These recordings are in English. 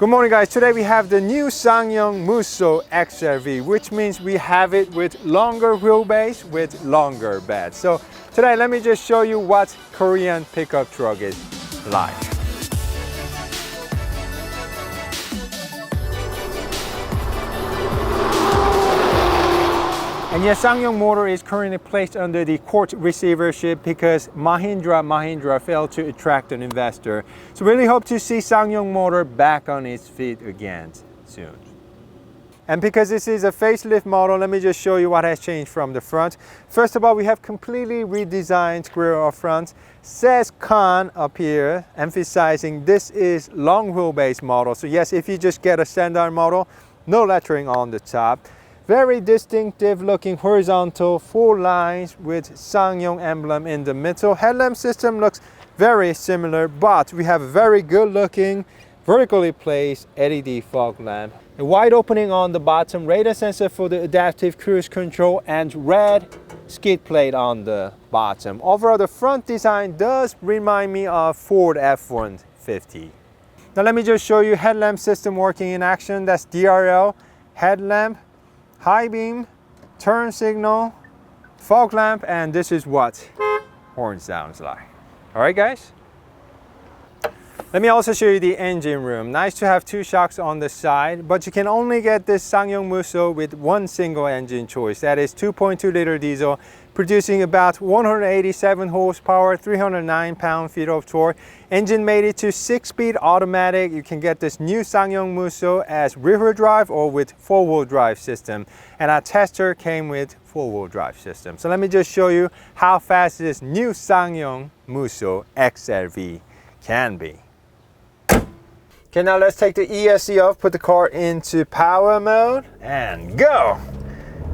Good morning guys, today we have the new SsangYong Musso XRV, which means we have it with longer wheelbase with longer bed. So today let me just show you what Korean pickup truck is like. And yes, SsangYong Motor is currently placed under the court receivership because Mahindra failed to attract an investor. So really hope to see SsangYong Motor back on its feet again soon. And because this is a facelift model, let me just show you what has changed from the front. First of all, we have completely redesigned grill up front. Says Khan up here, emphasizing this is long wheelbase model. So yes, if you just get a standard model, no lettering on the top. Very distinctive looking horizontal full lines with SsangYong emblem in the middle. Headlamp system looks very similar, but we have a very good looking vertically placed LED fog lamp. A wide opening on the bottom, radar sensor for the adaptive cruise control, and red skid plate on the bottom. Overall, the front design does remind me of Ford F-150. Now let me just show you headlamp system working in action. That's DRL, headlamp, high beam, turn signal, fog lamp, and this is what horn sounds like. All right, guys? Let me also show you the engine room. Nice to have two shocks on the side, but you can only get this SsangYong Musso with one single engine choice. That is 2.2 liter diesel, producing about 187 horsepower, 309 pound-feet of torque. Engine made it to 6-speed automatic. You can get this new SsangYong Musso as rear-wheel drive or with four-wheel drive system. And our tester came with four-wheel drive system. So let me just show you how fast this new SsangYong Musso XRV can be. Okay, now let's take the ESC off, put the car into power mode, and go!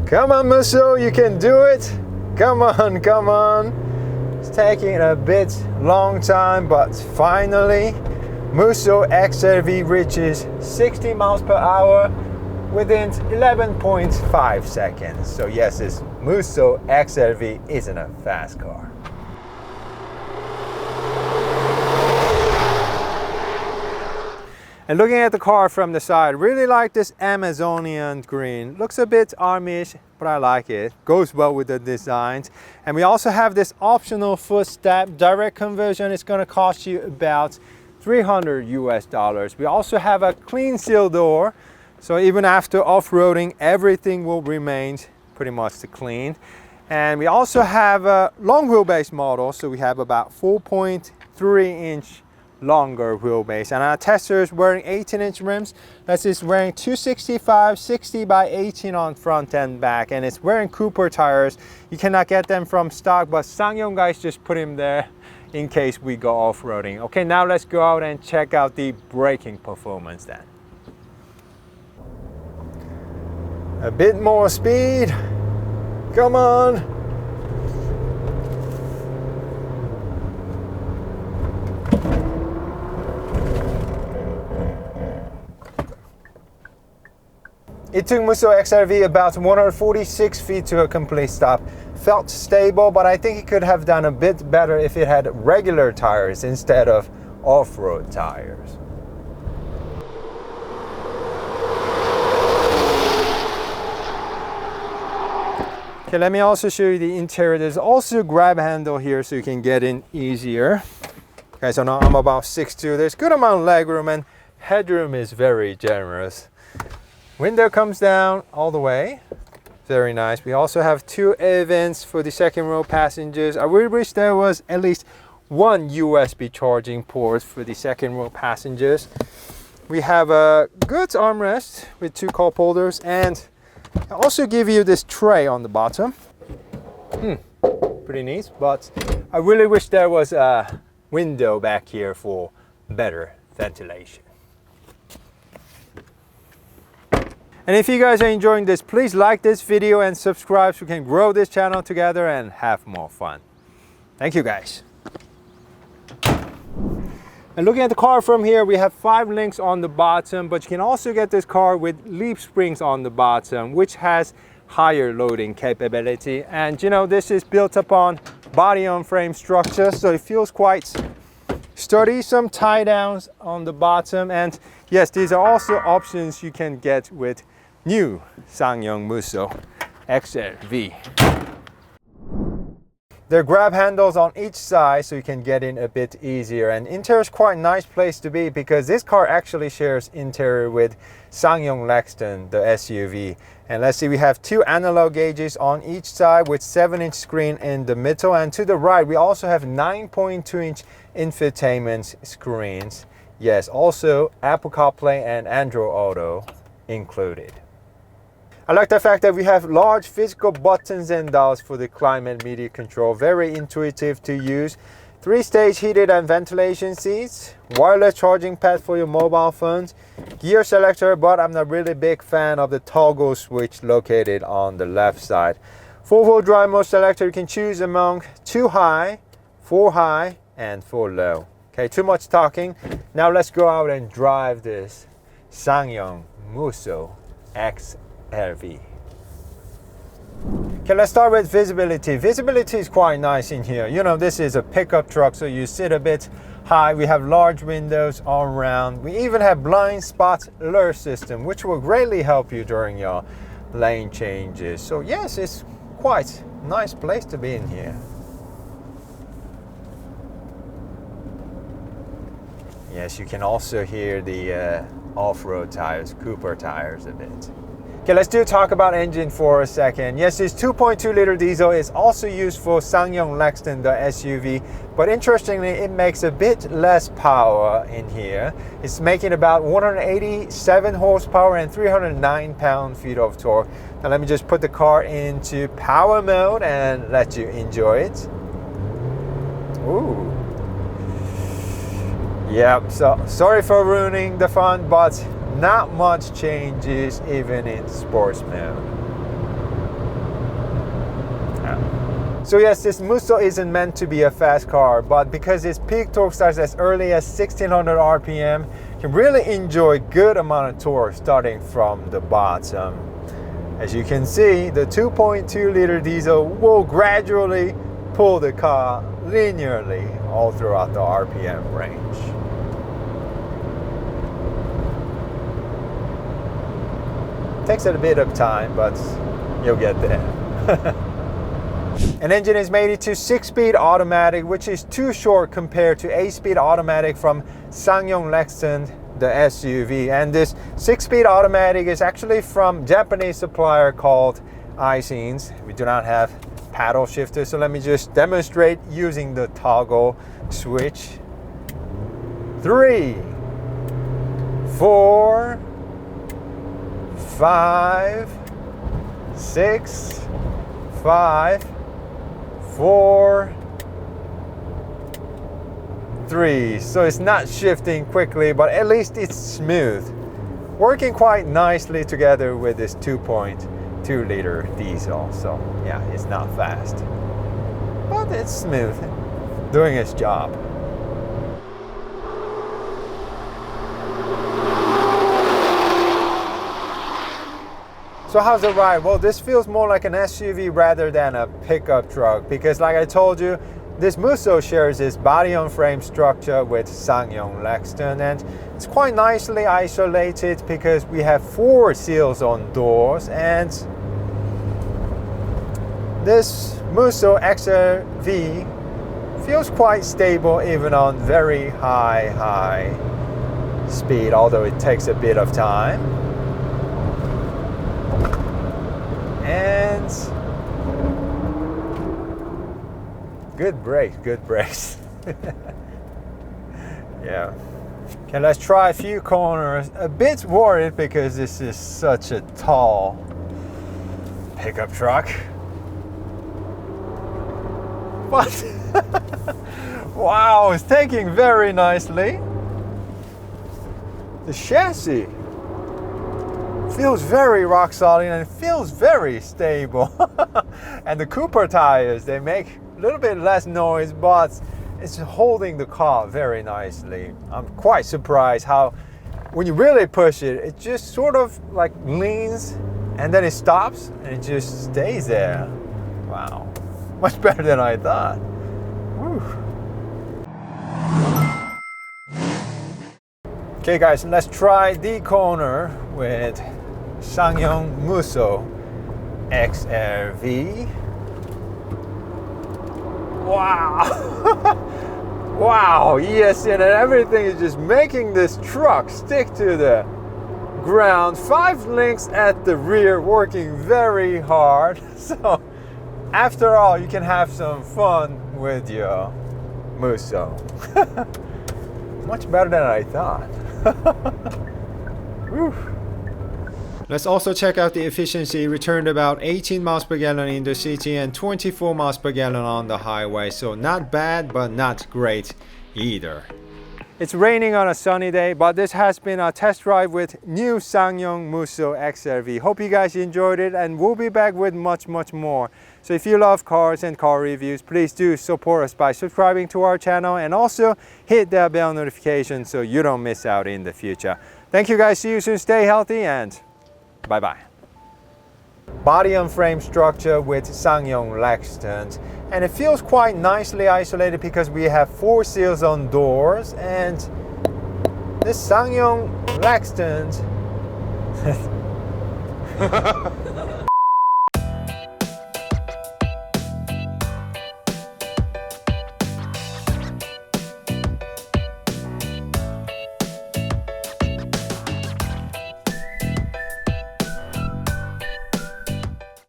Come on, Musso, you can do it! Come on, come on! It's taking a bit long time, but finally, Musso XRV reaches 60 miles per hour within 11.5 seconds. So yes, this Musso XRV isn't a fast car. And looking at the car from the side, really like this Amazonian green. Looks a bit army-ish, but I like it. Goes well with the designs. And we also have this optional footstep. Direct conversion is going to cost you about $300 US. We also have a clean seal door. So even after off-roading, everything will remain pretty much clean. And we also have a long wheelbase model. So we have about 4.3-inch longer wheelbase, and our tester is wearing 18-inch rims. This is wearing 265 60 by 18 on front and back, and it's wearing Cooper tires. You cannot get them from stock, but SsangYong guys just put him there in case we go off-roading. Okay, now let's go out and check out the braking performance then. A bit more speed, come on. It took Musso XRV about 146 feet to a complete stop. Felt stable, but I think it could have done a bit better if it had regular tires instead of off-road tires. Okay, let me also show you the interior. There's also a grab handle here so you can get in easier. Okay, so now I'm about 6'2". There's good amount of leg room, and headroom is very generous. Window comes down all the way. Very nice. We also have two air vents for the second row passengers. I really wish there was at least one USB charging port for the second row passengers. We have a good armrest with two cup holders, and I also give you this tray on the bottom. Pretty neat, but I really wish there was a window back here for better ventilation. And if you guys are enjoying this, please like this video and subscribe so we can grow this channel together and have more fun. Thank you guys. And looking at the car from here, we have 5 links on the bottom, but you can also get this car with leaf springs on the bottom, which has higher loading capability. And you know, this is built upon body on frame structure, so it feels quite sturdy, some tie downs on the bottom, and yes, these are also options you can get with new SsangYong Musso XRV. There are grab handles on each side so you can get in a bit easier, and interior is quite a nice place to be because this car actually shares interior with SsangYong Lexton, the SUV. And let's see, we have two analog gauges on each side with 7-inch screen in the middle, and to the right we also have 9.2-inch infotainment screens. Yes, also Apple CarPlay and Android Auto included. I like the fact that we have large physical buttons and dials for the climate media control. Very intuitive to use. 3-stage heated and ventilation seats. Wireless charging pad for your mobile phones. Gear selector, but I'm not really big fan of the toggle switch located on the left side. 4-wheel drive mode selector, you can choose among 2 high, 4 high, and 4 low. Okay, too much talking. Now let's go out and drive this SsangYong Musso XRV. Okay, let's start with visibility. Visibility is quite nice in here. You know, this is a pickup truck, so you sit a bit high. We have large windows all around. We even have blind spot alert system, which will greatly help you during your lane changes. So yes, it's quite a nice place to be in here. Yes, you can also hear the off-road tires, Cooper tires a bit. Okay, let's talk about engine for a second. Yes, this 2.2 liter diesel is also used for SsangYong Lexton, the SUV, but interestingly, it makes a bit less power in here. It's making about 187 horsepower and 309 pound-feet of torque. Now let me just put the car into power mode and let you enjoy it. Ooh. Yeah, so sorry for ruining the fun, but not much changes even in sports mode. So yes, this Musso isn't meant to be a fast car, but because its peak torque starts as early as 1600 RPM, you can really enjoy good amount of torque starting from the bottom. As you can see, the 2.2 liter diesel will gradually pull the car linearly all throughout the RPM range. Takes a bit of time, but you'll get there. An engine is made into 6-speed automatic, which is too short compared to 8-speed automatic from SsangYong Lexton, the SUV. And this 6-speed automatic is actually from Japanese supplier called iScenes. We do not have paddle shifter, so let me just demonstrate using the toggle switch. 3, 4, 5, 6, 5, 4, 3. So it's not shifting quickly, but at least it's smooth. Working quite nicely together with this 2.2 liter diesel. So yeah, it's not fast, but it's smooth, doing its job. So how's the ride? Well, this feels more like an SUV rather than a pickup truck because like I told you, this Musso shares its body-on-frame structure with SsangYong Lexton, and it's quite nicely isolated because we have 4 seals on doors, and this Musso XRV feels quite stable even on very high speed, although it takes a bit of time. And good brakes. Yeah. Okay, let's try a few corners. A bit worried because this is such a tall pickup truck. But wow, it's taking very nicely. The chassis feels very rock solid and it feels very stable. And the Cooper tires, they make a little bit less noise, but it's holding the car very nicely. I'm quite surprised how when you really push it, it just sort of like leans and then it stops and it just stays there. Wow, much better than I thought. Whew. Okay guys, let's try the corner with SsangYong Musso XRV. Wow! Wow, yes, and everything is just making this truck stick to the ground. 5 links at the rear, working very hard. So after all, you can have some fun with your Musso. Much better than I thought. Whew. Let's also check out the efficiency. Returned about 18 miles per gallon in the city and 24 miles per gallon on the highway. So not bad, but not great either. It's raining on a sunny day, but this has been a test drive with new SsangYong Musso XRV. Hope you guys enjoyed it, and we'll be back with much more. So if you love cars and car reviews, please do support us by subscribing to our channel and also hit that bell notification so you don't miss out in the future. Thank you guys, see you soon, stay healthy, and bye-bye. Body on frame structure with SsangYong Lextons, and it feels quite nicely isolated because we have 4 seals on doors, and this SsangYong Lextons